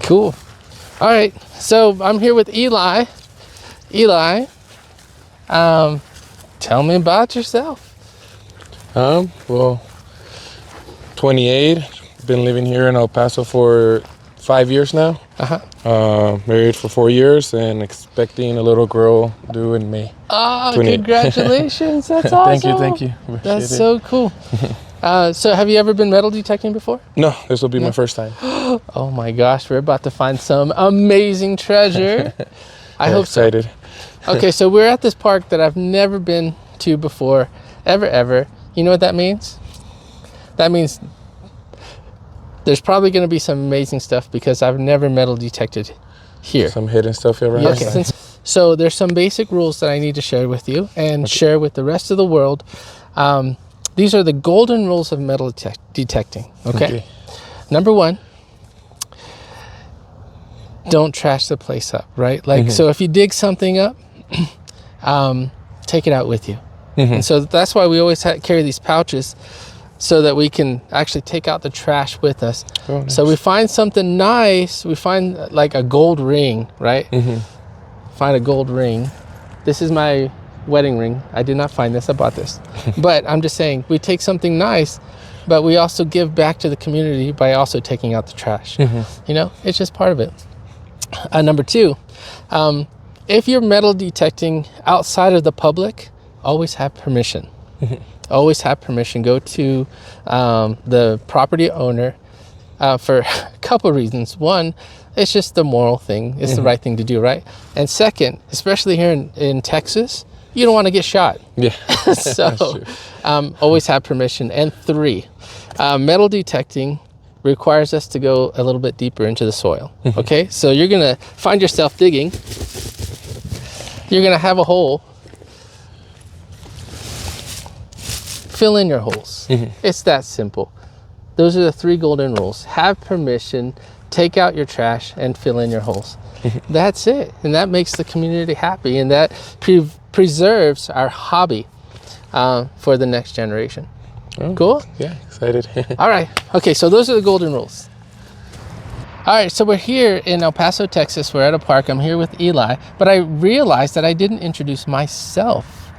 Cool. All right, so I'm here with Eli. Eli, tell me about yourself. Well, 28. Been living here in El Paso for 5 years now. Married for 4 years and expecting a little girl due in May. Oh, congratulations. That's awesome. Thank you. That's so cool. So have you ever been metal detecting before? No, this will be my first time. Oh my gosh, we're about to find some amazing treasure. I hope excited. So. Okay, so we're at this park that I've never been to before, ever. You know what that means? That means there's probably going to be some amazing stuff because I've never metal detected here. Some hidden stuff here around. Yes. So there's some basic rules that I need to share with you and share with the rest of the world. These are the golden rules of metal detecting. Okay. Number 1, don't trash the place up, right? Like, so if you dig something up, take it out with you. And so that's why we always carry these pouches so that we can actually take out the trash with us. Oh, nice. So we find something nice. We find like a gold ring, right? Find a gold ring. This is my wedding ring. I did not find this. I bought this. But I'm just saying, we take something nice, but we also give back to the community by also taking out the trash. You know, it's just part of it. Number 2, if you're metal detecting outside of the public, always have permission. Always have permission. Go to the property owner for a couple of reasons. One, it's just the moral thing. It's the right thing to do, right? And second, especially here in Texas, you don't want to get shot. Yeah. So always have permission. And 3, metal detecting requires us to go a little bit deeper into the soil. Okay, so you're gonna find yourself digging. You're gonna have a hole. Fill in your holes. It's that simple. Those are the 3 golden rules. Have permission, take out your trash, and fill in your holes. That's it. And that makes the community happy, and that preserves our hobby for the next generation. Oh, cool? Yeah, excited. All right. Okay, so those are the golden rules. All right, so we're here in El Paso, Texas. We're at a park. I'm here with Eli, but I realized that I didn't introduce myself.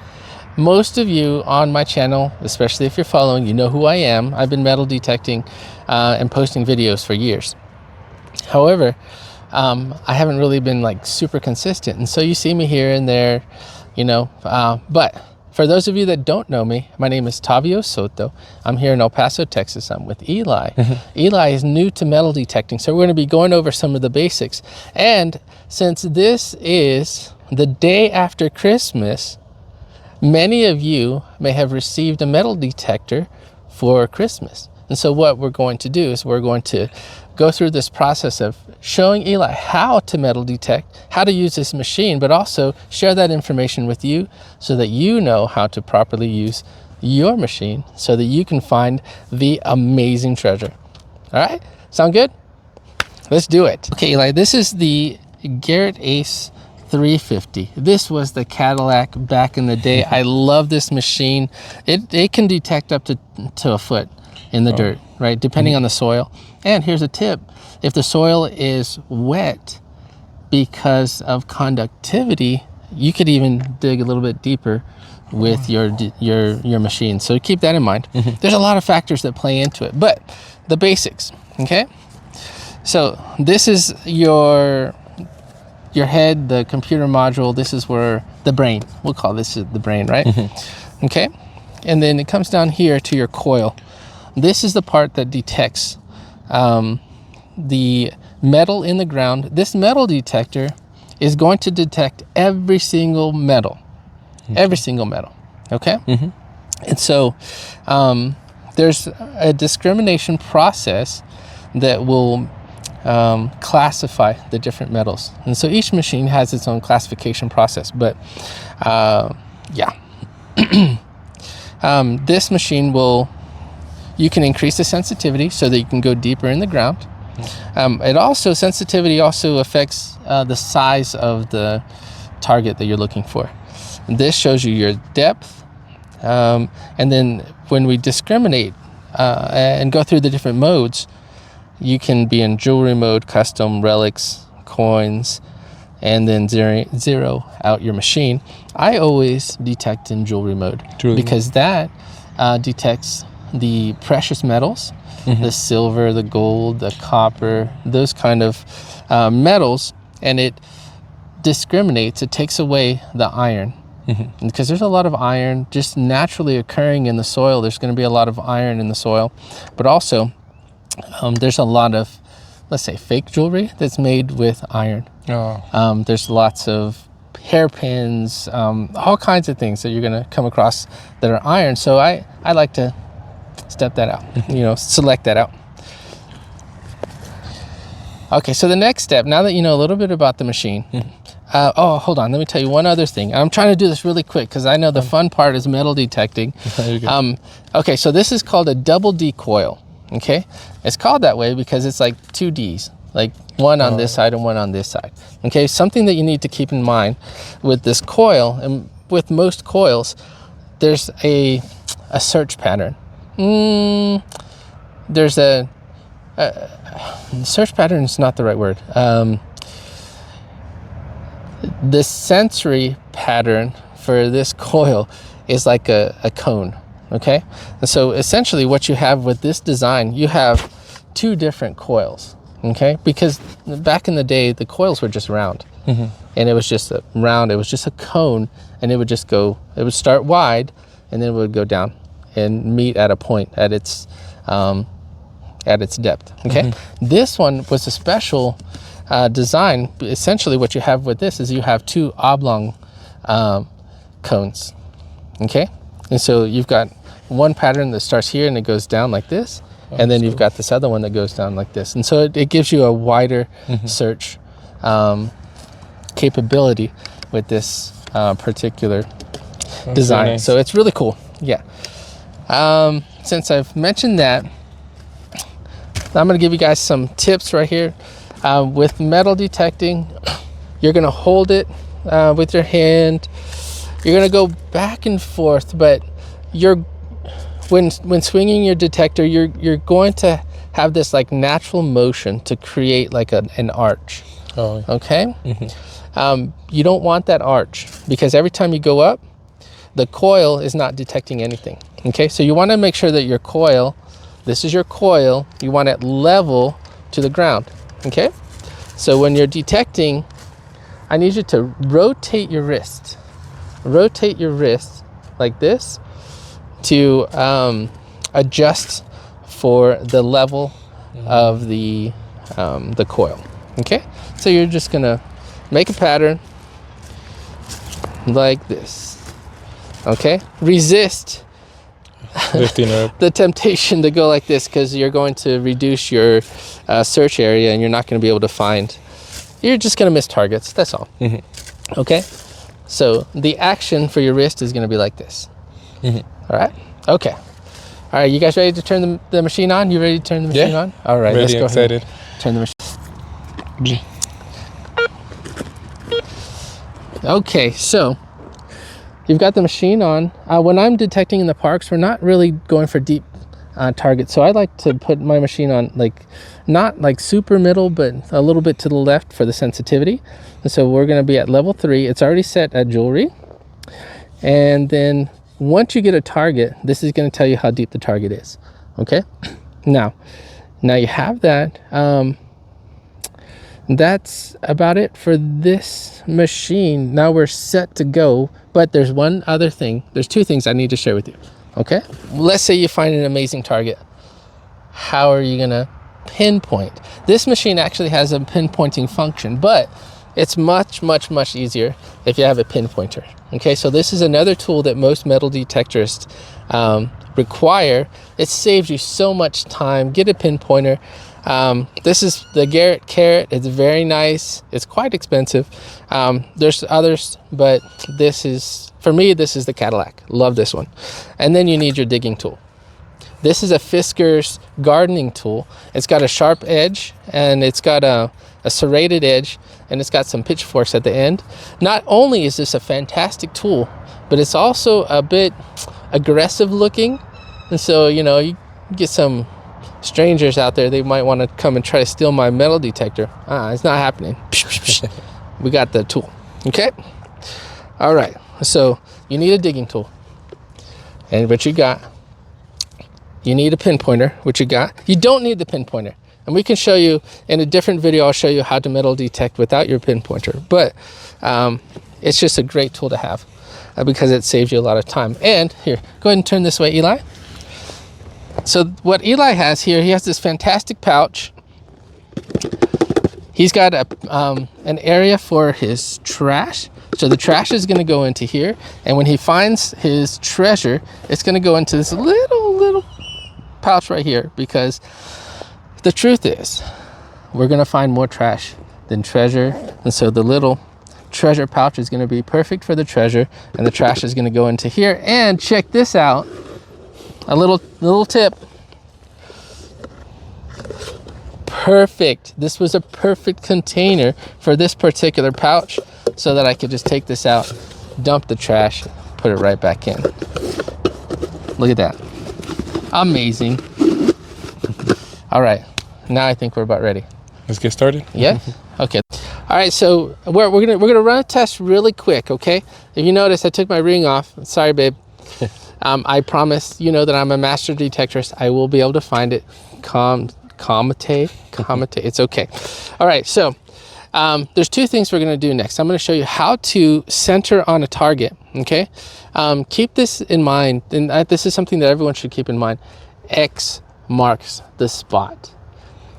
Most of you on my channel, especially if you're following, you know who I am. I've been metal detecting and posting videos for years. However, I haven't really been like super consistent. And so you see me here and there, you know, but for those of you that don't know me, my name is Tavio Soto. I'm here in El Paso, Texas. I'm with Eli. Eli is new to metal detecting, so we're going to be going over some of the basics. And since this is the day after Christmas, many of you may have received a metal detector for Christmas. And so what we're going to do is we're going to go through this process of showing Eli how to metal detect, how to use this machine, but also share that information with you so that you know how to properly use your machine so that you can find the amazing treasure. All right? Sound good? Let's do it. Okay, Eli, this is the Garrett Ace 350. This was the Cadillac back in the day. I love this machine. It can detect up to a foot in the dirt, right? Depending on the soil. And here's a tip. If the soil is wet because of conductivity, you could even dig a little bit deeper with your machine. So keep that in mind. There's a lot of factors that play into it, but the basics, okay? So this is your head, the computer module. This is where the brain, we'll call this the brain, right? Okay. And then it comes down here to your coil. This is the part that detects the metal in the ground. This metal detector is going to detect every single metal, okay? And so there's a discrimination process that will classify the different metals. And so each machine has its own classification process, but this machine you can increase the sensitivity so that you can go deeper in the ground. Sensitivity also affects the size of the target that you're looking for. And this shows you your depth. And then when we discriminate and go through the different modes, You can be in jewelry mode, custom, relics, coins, and then zero out your machine. I always detect in jewelry mode because that detects the precious metals, the silver, the gold, the copper, those kind of metals, and it discriminates. It takes away the iron. Because there's a lot of iron just naturally occurring in the soil. There's going to be a lot of iron in the soil, but also there's a lot of, let's say, fake jewelry that's made with iron. There's lots of hairpins, all kinds of things that you're going to come across that are iron. So I like to step that out, select that out. Okay, so the next step, now that you know a little bit about the machine, hold on, let me tell you one other thing. I'm trying to do this really quick because I know the fun part is metal detecting. Okay, so this is called a double D coil, okay? It's called that way because it's like two Ds, like one on this side and one on this side, okay? Something that you need to keep in mind with this coil, and with most coils, there's a search pattern. There's a search pattern is not the right word. The sensory pattern for this coil is like a cone, okay? And so essentially what you have with this design, you have two different coils, okay? Because back in the day, the coils were just round. And it was just a round, it was just a cone, and it would just go, it would start wide, and then it would go down and meet at a point at its depth, okay? This one was a special design. Essentially what you have with this is you have two oblong cones, okay? And so you've got one pattern that starts here and it goes down like this, and then you've got this other one that goes down like this. And so it gives you a wider search capability with this particular design. Nice. So it's really cool, yeah. Since I've mentioned that, I'm going to give you guys some tips right here. With metal detecting, you're going to hold it with your hand. You're going to go back and forth, but when swinging your detector, you're going to have this like natural motion to create like an arch. Okay? You don't want that arch because every time you go up, the coil is not detecting anything. Okay? So you want to make sure that your coil, this is your coil, you want it level to the ground. Okay? So when you're detecting, I need you to rotate your wrist. Rotate your wrist like this to adjust for the level of the coil. Okay? So you're just gonna make a pattern like this. Okay? Resist lifting up the temptation to go like this because you're going to reduce your search area and you're not going to be able to find. You're just going to miss targets. That's all. Okay? So the action for your wrist is going to be like this. All right? Okay. All right, you guys ready to turn the machine on? You ready to turn the machine on? All right, ready, let's go excited. ahead. Turn the machine. Okay, so you've got the machine on. When I'm detecting in the parks, we're not really going for deep targets. So I like to put my machine on not like super middle, but a little bit to the left for the sensitivity. And so we're going to be at level 3. It's already set at jewelry. And then once you get a target, this is going to tell you how deep the target is. Okay. Now you have that. That's about it for this machine. Now we're set to go, but there's one other thing. There's two things I need to share with you. Okay. Let's say you find an amazing target. How are you going to pinpoint? This machine actually has a pinpointing function, but it's much, much, much easier if you have a pinpointer. Okay. So this is another tool that most metal detectorists require. It saves you so much time. Get a pinpointer. This is the Garrett Carrot. It's very nice. It's quite expensive. There's others, but this is, for me, this is the Cadillac. Love this one. And then you need your digging tool. This is a Fisker's gardening tool. It's got a sharp edge and it's got a serrated edge and it's got some pitchforks at the end. Not only is this a fantastic tool, but it's also a bit aggressive looking. And so, you get some strangers out there, they might want to come and try to steal my metal detector. It's not happening. We got the tool. Okay. All right. So you need a digging tool, and what you got. You need a pinpointer, which you got. You don't need the pinpointer. And we can show you in a different video. I'll show you how to metal detect without your pinpointer. But it's just a great tool to have because it saves you a lot of time. And here, go ahead and turn this way, Eli. So what Eli has here, he has this fantastic pouch. He's got an area for his trash. So the trash is going to go into here. And when he finds his treasure, it's going to go into this little pouch right here, because the truth is we're going to find more trash than treasure. And so the little treasure pouch is going to be perfect for the treasure, and the trash is going to go into here. And check this out, a little tip. Perfect. This was a perfect container for this particular pouch, so that I could just take this out, dump the trash, put it right back in. Look at that. Amazing. All right, now I think we're about ready. Let's get started. Yeah. Okay. All right. So we're gonna run a test really quick. Okay. If you notice, I took my ring off. Sorry, babe. I promise. You know that I'm a master detectorist. I will be able to find it. Comate. It's okay. All right. So there's two things we're gonna do next. I'm gonna show you how to center on a target. Okay. Keep this in mind, and this is something that everyone should keep in mind. X marks the spot,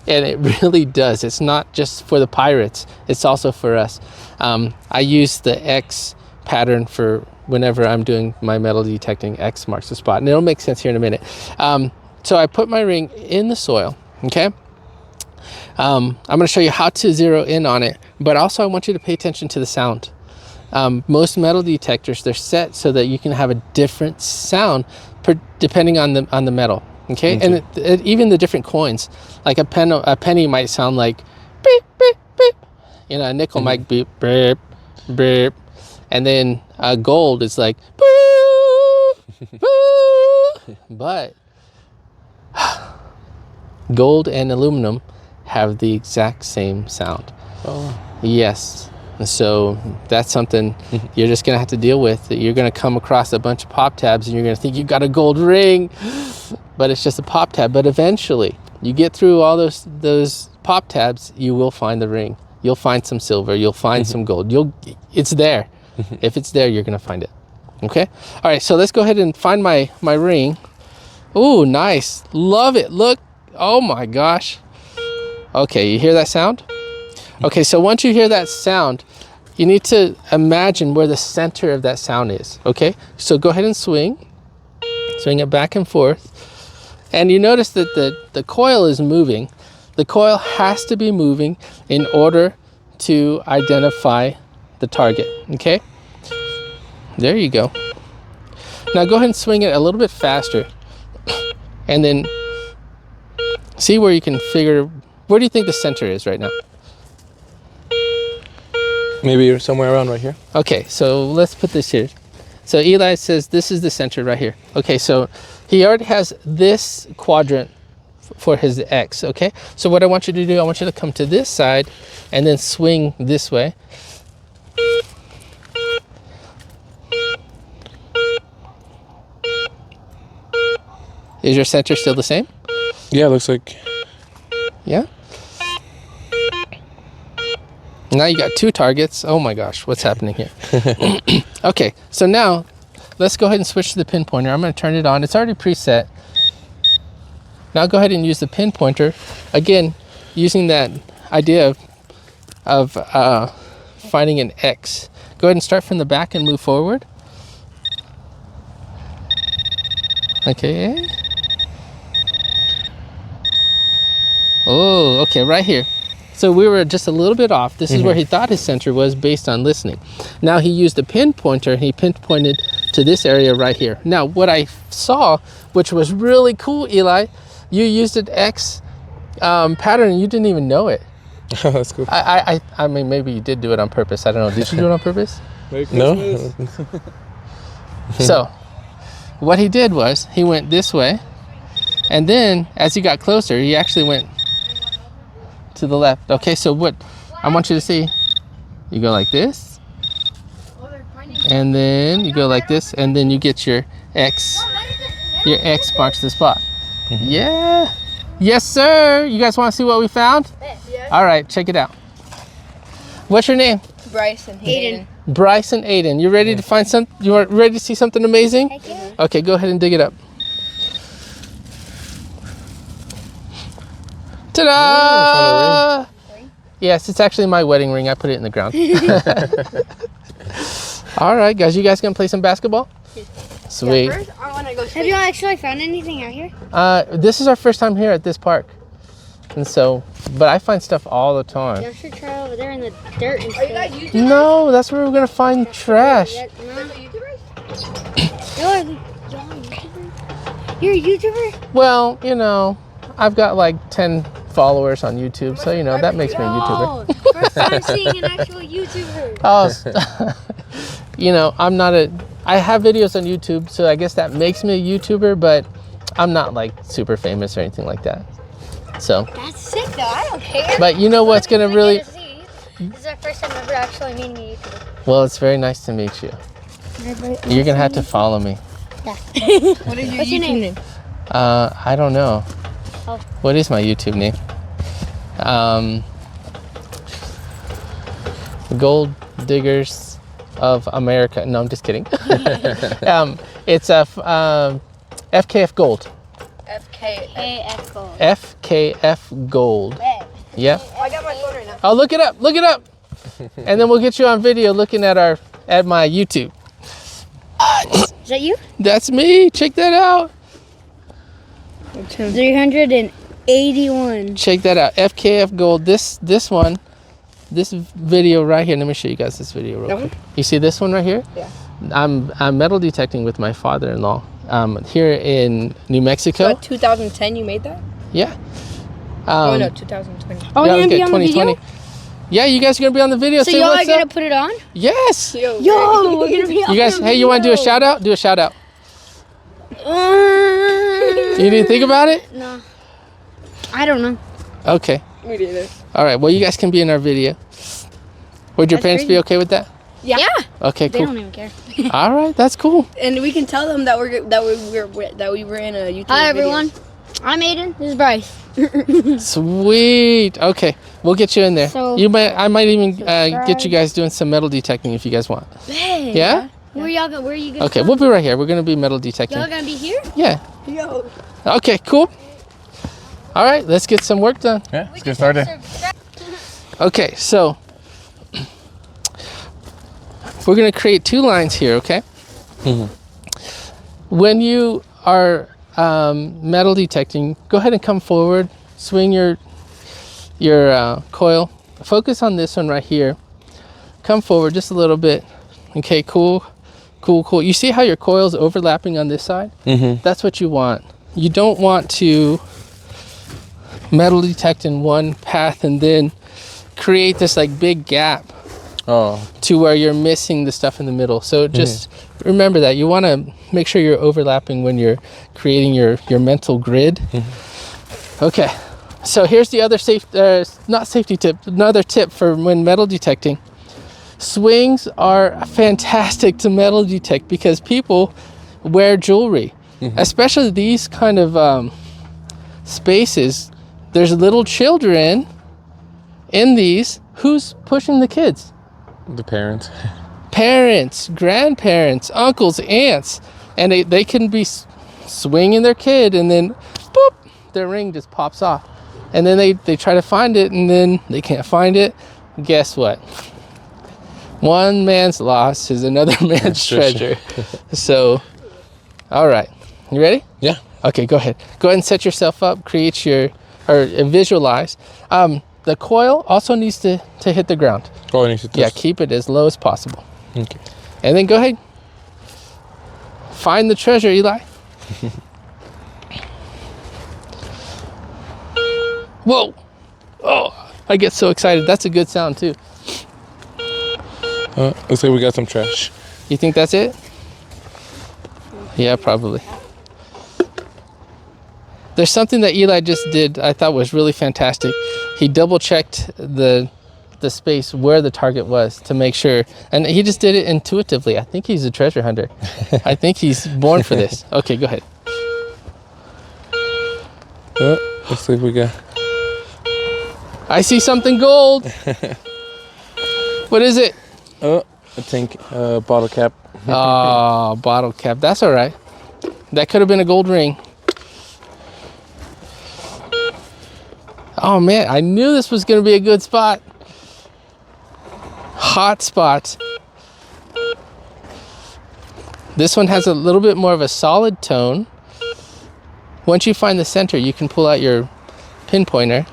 and it really does. It's not just for the pirates, it's also for us. I use the X pattern for whenever I'm doing my metal detecting. X marks the spot, and it'll make sense here in a minute. So I put my ring in the soil. Okay. I'm going to show you how to zero in on it, but also I want you to pay attention to the sound. Most metal detectors, they're set so that you can have a different sound depending on the metal. Okay. And even the different coins, like a penny might sound like beep, beep, beep. You know, a nickel might beep, beep, beep. And then gold is like, boo, boo. But gold and aluminum have the exact same sound. Oh. Yes. So that's something you're just going to have to deal with. You're going to come across a bunch of pop tabs and you're going to think you got a gold ring, but it's just a pop tab. But eventually you get through all those pop tabs, you will find the ring. You'll find some silver. You'll find some gold. It's there. If it's there, you're going to find it. Okay. All right. So let's go ahead and find my ring. Ooh, nice. Love it. Look. Oh my gosh. Okay. You hear that sound? Okay, so once you hear that sound, you need to imagine where the center of that sound is, okay? So go ahead and swing it back and forth. And you notice that the coil is moving. The coil has to be moving in order to identify the target, okay? There you go. Now go ahead and swing it a little bit faster. And then see where you can figure, where do you think the center is right now? Maybe somewhere around right here. Okay, so let's put this here. So Eli says this is the center right here. Okay, so he already has this quadrant for his X, okay? So what I want you to do, I want you to come to this side and then swing this way. Is your center still the same? Yeah, looks like. Yeah? Now you got two targets. Oh my gosh, what's happening here? Okay, so now let's go ahead and switch to the pinpointer. I'm going to turn it on. It's already preset. Now go ahead and use the pinpointer. Again, using that idea of finding an X. Go ahead and start from the back and move forward. Okay. Oh, okay, right here. So we were just a little bit off. This is where he thought his center was based on listening. Now he used a pinpointer and he pinpointed to this area right here. Now what I saw, which was really cool, Eli, you used an X pattern and you didn't even know it. That's cool. I mean, maybe you did do it on purpose. I don't know. Did you do it on purpose? No. So what he did was he went this way And then as he got closer, he actually went to the left. Okay, so what I want you to see, you go like this, and then you go like this, and then you get your X. Your X marks the spot. Yeah. Yes, sir. You guys want to see what we found? Yeah. All right, check it out. What's your name? Bryce and Hayden. Bryce and Aiden. You ready to find some? You are ready to see something amazing? Okay, go ahead and dig it up. Ta-da! Yes, it's actually my wedding ring. I put it in the ground. All right, guys. You guys gonna play some basketball? Sweet. First, I want to go Have you actually found anything out here? This is our first time here at this park, and so, but I find stuff all the time. You should try over there in the dirt and Are you guys YouTubers? No, that's where we're gonna find trash. Are you guys YouTubers? You're a YouTuber? Well, you know, I've got like 10 followers on YouTube, so you know that makes me a YouTuber. Oh, first time seeing an actual YouTuber. Oh, you know, I have videos on YouTube, so I guess that makes me a YouTuber, but I'm not like super famous or anything like that. So, That's sick though. I don't care. but you know what's gonna really, This is our first time ever actually meeting a YouTuber. well, it's very nice to meet you. You're gonna have to follow me. What is your What's your YouTube name? I don't know. Oh. What is my YouTube name? Gold Diggers of America. No, I'm just kidding. It's FKF Gold. FK. Gold. FKF Gold. Yep. Oh, I got my phone right now. Oh, look it up. Look it up. And then we'll get you on video looking at my YouTube. Is that you? That's me. Check that out. 381. Check that out. FKF Gold. This one, this video right here. Let me show you guys this video real quick. You see this one right here? Yeah. I'm metal detecting with my father-in-law here in New Mexico. So 2010 you made that? Yeah. Oh no, 2020. Oh, yeah, we're gonna be on the video? Yeah, you guys are gonna be on the video. So Say y'all what's are gonna up. put it on? Yes. Yo, Yo, we're gonna be on You guys, the hey, you want to do a shout out? Do a shout out. You didn't think about it? No. I don't know. Okay. We did it. All right. Well, you guys can be in our video. Would your That's parents be great. okay with that? Yeah. Okay, They cool. don't even care. All right, that's cool. And we can tell them that we were in a YouTube Hi video. everyone. I'm Aiden. This is Bryce. Sweet. Okay, we'll get you in there. So- I might even get you guys doing some metal detecting if you guys want. Hey. Yeah? Where y'all go? Where are you gonna Okay, go? we'll be right here. We're gonna be metal detecting. Y'all gonna be here? Yeah. Yo. Okay, cool. All right, let's get some work done. Yeah, let's get started. Okay, so we're gonna create 2 lines here, okay? When you are metal detecting, go ahead and come forward, swing your coil, focus on this one right here. Come forward just a little bit. Okay, cool. You see how your coil's overlapping on this side? That's what you want. You don't want to metal detect in one path and then create this like big gap to where you're missing the stuff in the middle. So just remember that. You want to make sure you're overlapping when you're creating your mental grid. Okay, so here's the other not safety tip, another tip for when metal detecting. Swings are fantastic to metal detect because people wear jewelry, especially these kind of spaces. There's little children in these. Who's pushing the kids? The parents. Parents, grandparents, uncles, aunts, and they can be swinging their kid, and then boop, their ring just pops off, and then they try to find it, and then they can't find it. Guess what? One man's loss is another man's treasure. So, all right, you ready? Yeah. Okay, go ahead. Go ahead and set yourself up. Create visualize. The coil also needs to hit the ground. Oh, it needs to touch. Yeah, keep it as low as possible. Okay. And then go ahead. Find the treasure, Eli. Whoa. Oh, I get so excited. That's a good sound too. Looks like we got some trash. You think that's it? Yeah, probably. There's something that Eli just did I thought was really fantastic. He double checked the space where the target was to make sure, and he just did it intuitively. I think he's a treasure hunter. I think he's born for this. Okay, go ahead. Let's see if we got. I see something gold. What is it? I think bottle cap. Oh, bottle cap. That's all right. That could have been a gold ring. Oh man, I knew this was going to be a good spot. Hot spot. This one has a little bit more of a solid tone. Once you find the center, you can pull out your pinpointer.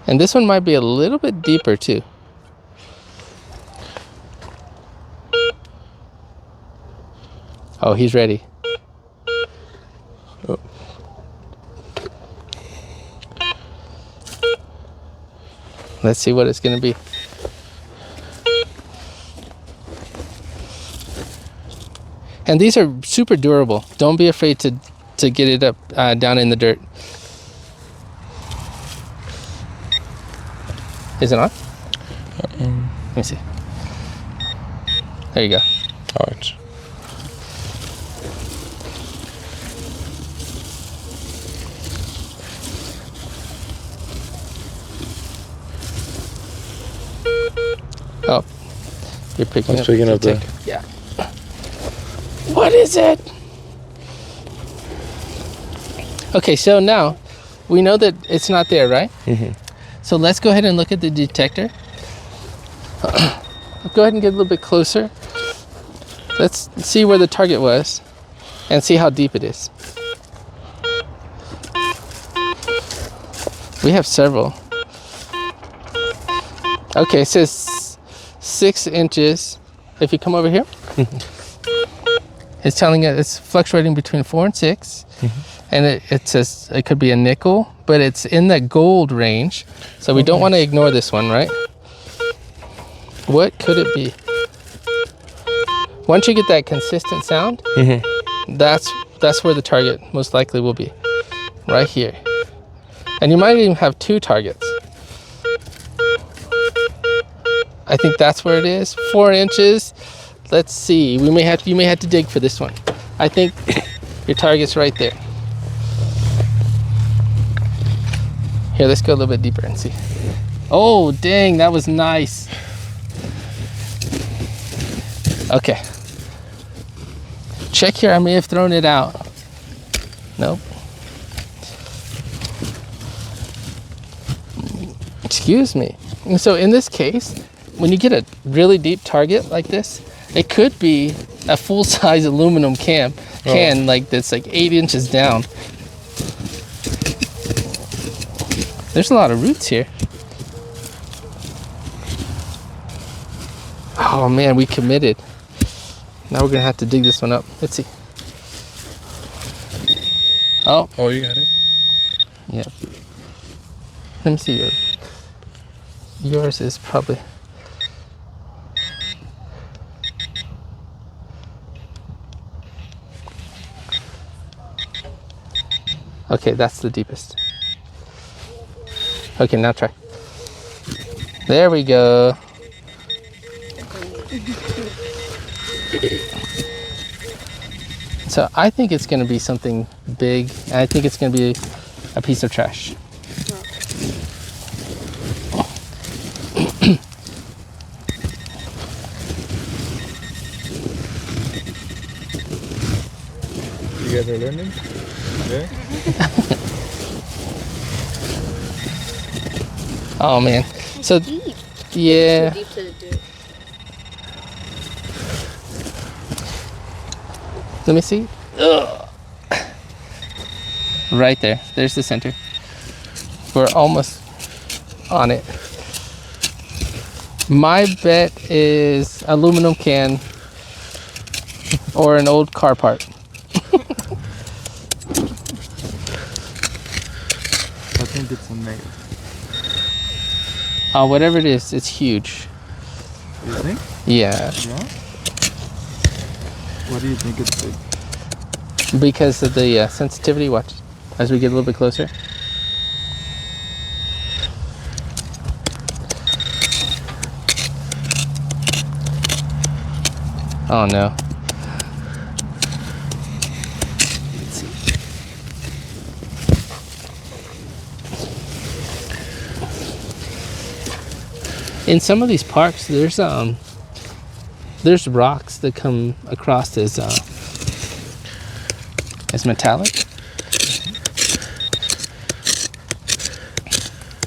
And this one might be a little bit deeper too. Oh, he's ready. Oh. Let's see what it's going to be. And these are super durable. Don't be afraid to get it up down in the dirt. Is it on? Let me see. There you go. All right. Oh, you're picking I was up picking up the. tick. Yeah. What is it? Okay, so now we know that it's not there, right? Mm-hmm. So let's go ahead and look at the detector. Go ahead and get a little bit closer. Let's see where the target was and see how deep it is. We have several. Okay, it says 6 inches. If you come over here, it's telling us it's fluctuating between 4 and 6. And it says it could be a nickel, but it's in that gold range. So we don't want to ignore this one, right? What could it be? Once you get that consistent sound, that's where the target most likely will be. Right here. And you might even have 2 targets. I think that's where it is. 4 inches. Let's see. You may have to dig for this one. I think your target's right there. Here, let's go a little bit deeper and see. Oh, dang, that was nice. Okay. Check here, I may have thrown it out. Nope. Excuse me. And so in this case, when you get a really deep target like this, it could be a full-size aluminum can like that's like 8 inches down. There's a lot of roots here. Oh man, we committed. Now we're gonna have to dig this one up. Let's see. Oh. Oh, you got it? Yeah. Let me see yours. Yours is probably. Okay, that's the deepest. Okay, now try. There we go. So I think it's going to be something big. And I think it's going to be a piece of trash. You guys are learning? Yeah. Oh man. So Deep. yeah. Too deep to do it. Let me see. Ugh. Right there. There's the center. We're almost on it. My bet is aluminum can or an old car part. I think it's a nail. Whatever it is, it's huge. You think? Yeah. Yeah. Why do you think it's big? Because of the sensitivity. Watch as we get a little bit closer. Oh no. Let's see. In some of these parks, there's rocks that come across as metallic.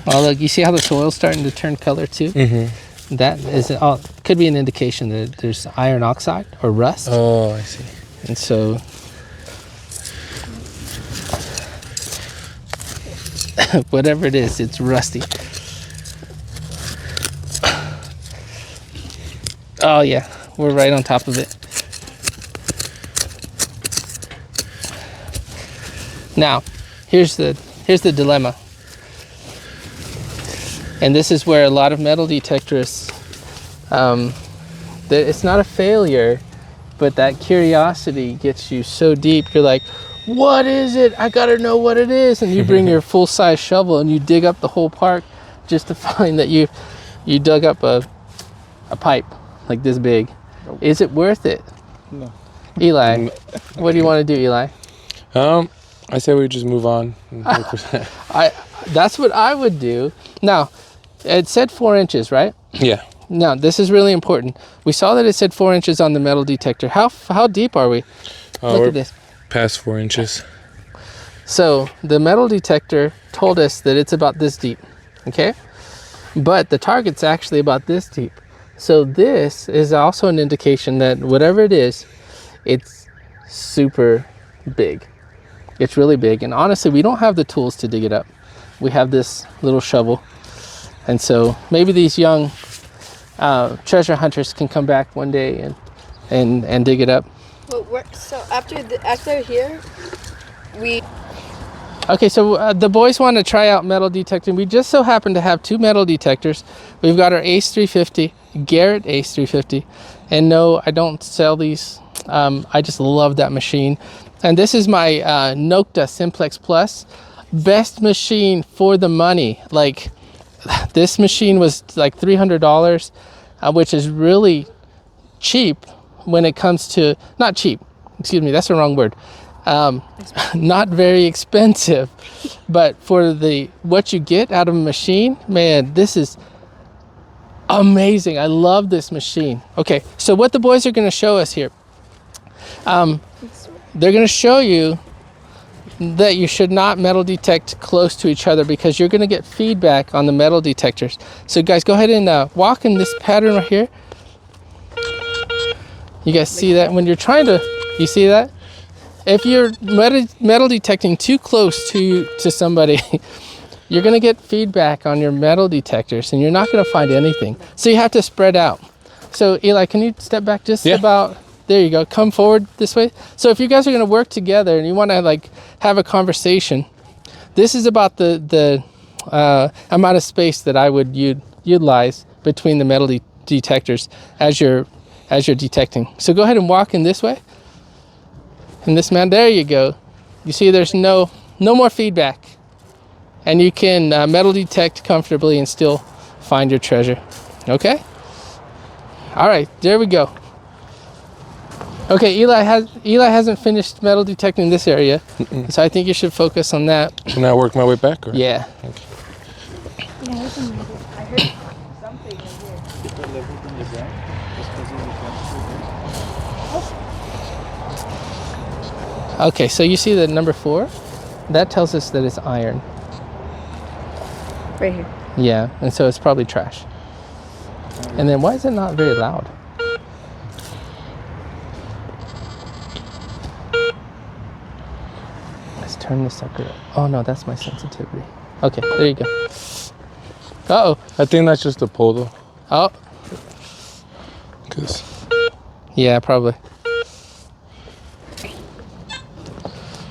Oh look, you see how the soil's starting to turn color too? Mm-hmm. That is could be an indication that there's iron oxide or rust. Oh, I see. And so whatever it is, it's rusty. Oh yeah, we're right on top of it. Now, here's the dilemma. And this is where a lot of metal detectorists, it's not a failure, but that curiosity gets you so deep. You're like, what is it? I gotta know what it is. And you bring your full-size shovel and you dig up the whole park just to find that you dug up a pipe like this big. Is it worth it? No. Eli, what do you want to do, Eli? I say we just move on. That's what I would do. Now, it said 4 inches, right? Yeah. Now, this is really important. We saw that it said 4 inches on the metal detector. How deep are we? Look at this. Past 4 inches. So the metal detector told us that it's about this deep, okay? But the target's actually about this deep. So this is also an indication that whatever it is, it's super big. It's really big. And honestly, we don't have the tools to dig it up. We have this little shovel. And so maybe these young treasure hunters can come back one day and dig it up. Well, so after here, we. Okay, so the boys want to try out metal detecting. We just so happen to have 2 metal detectors. We've got our Ace 350, Garrett Ace 350. And no, I don't sell these. I just love that machine. And this is my Nokta Simplex Plus. Best machine for the money. Like, this machine was like $300, which is really cheap when it comes to, not cheap, excuse me, that's the wrong word. Not very expensive, but for what you get out of a machine, man, this is amazing. I love this machine. Okay, so what the boys are going to show us here, they're going to show you that you should not metal detect close to each other because you're going to get feedback on the metal detectors. So guys, go ahead and walk in this pattern right here. You guys see that? When you're trying to, you see that? If you're metal detecting too close to somebody, you're going to get feedback on your metal detectors and you're not going to find anything. So you have to spread out. So Eli, can you step back just about, there you go, come forward this way. So if you guys are going to work together and you want to like have a conversation, this is about the amount of space that I would utilize between the metal detectors as you're detecting. So go ahead and walk in this way. And this man, there you go. You see there's no more feedback. And you can metal detect comfortably and still find your treasure. Okay? All right, there we go. Okay, Eli hasn't finished metal detecting this area. So I think you should focus on that. Can I work my way back? Or? Yeah. Okay. I heard something in here. Okay, so you see the number 4? That tells us that it's iron. Right here. Yeah, and so it's probably trash. And then why is it not very loud? Let's turn this sucker up. Oh no, that's my sensitivity. Okay, there you go. Uh-oh. I think that's just a pole though. Oh. Yeah, probably.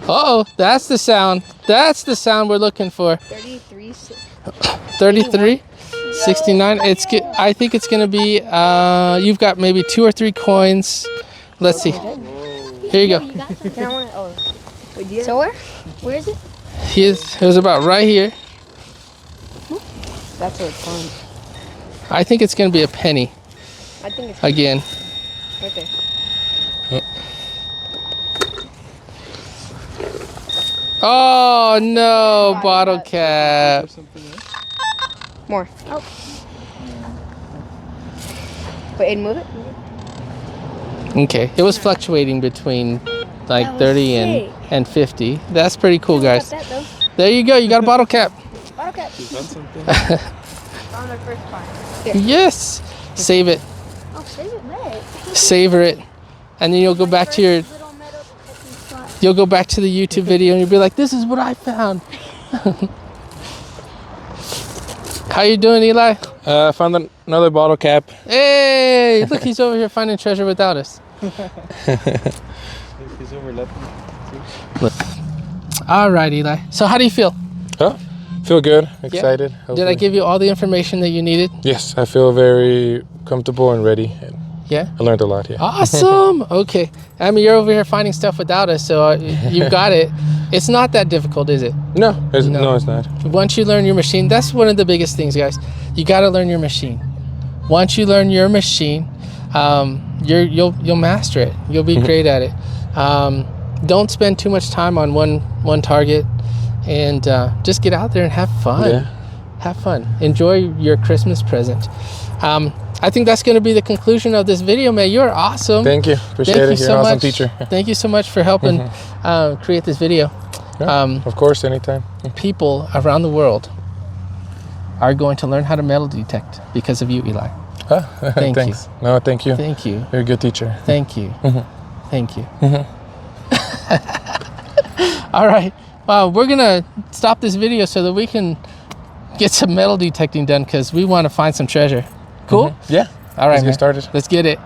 Uh-oh, that's the sound. That's the sound we're looking for. 33. 33? 69. I think it's going to be, you've got maybe 2 or 3 coins. Let's see. Here you go. You got that. Can I want it? Oh. Wait, do you So where? Where is it? It was about right here. That's what it's fun. I think it's going to be a penny I think it's again. right there. Oh no, bottle cap. More. Oh. Wait, Aiden, move it. Okay, it was fluctuating between like That was 30 and 50. That's pretty cool, guys. Got that though. There you go. You got a bottle cap. Bottle cap. She's done something. On the first part. Yes. Save it. Oh, save it back. Savor it. And then you'll go back to your Little metal detecting spot. you'll go back to the YouTube video and you'll be like, "This is what I found." How you doing, Eli? I found another bottle cap. Hey, look, he's over here finding treasure without us. He's overlapping. All right, Eli. So how do you feel? Oh, feel good, excited. Did I hopefully. give you all the information that you needed? Yes, I feel very comfortable and ready. And Yeah. I learned a lot. Yeah. Awesome. Okay. I mean, you're over here finding stuff without us, so you've got it. It's not that difficult, is it? No, it's No. not. Once you learn your machine, that's one of the biggest things, guys. You got to learn your machine. Once you learn your machine, you'll master it. You'll be great at it. Don't spend too much time on one target, and just get out there and have fun. Yeah. Have fun. Enjoy your Christmas present. I think that's going to be the conclusion of this video, man. You're awesome. Thank you. Appreciate Thank it. you You're so an awesome much. teacher. Thank you so much for helping create this video. Yeah, of course, anytime. People around the world are going to learn how to metal detect because of you, Eli. Huh? Thank you. Thanks. No, thank you. Thank you. You're a good teacher. Thank you. Thank you. All right. Well, we're going to stop this video so that we can get some metal detecting done because we want to find some treasure. Cool? Yeah. All right, Let's get man. started. Let's get it.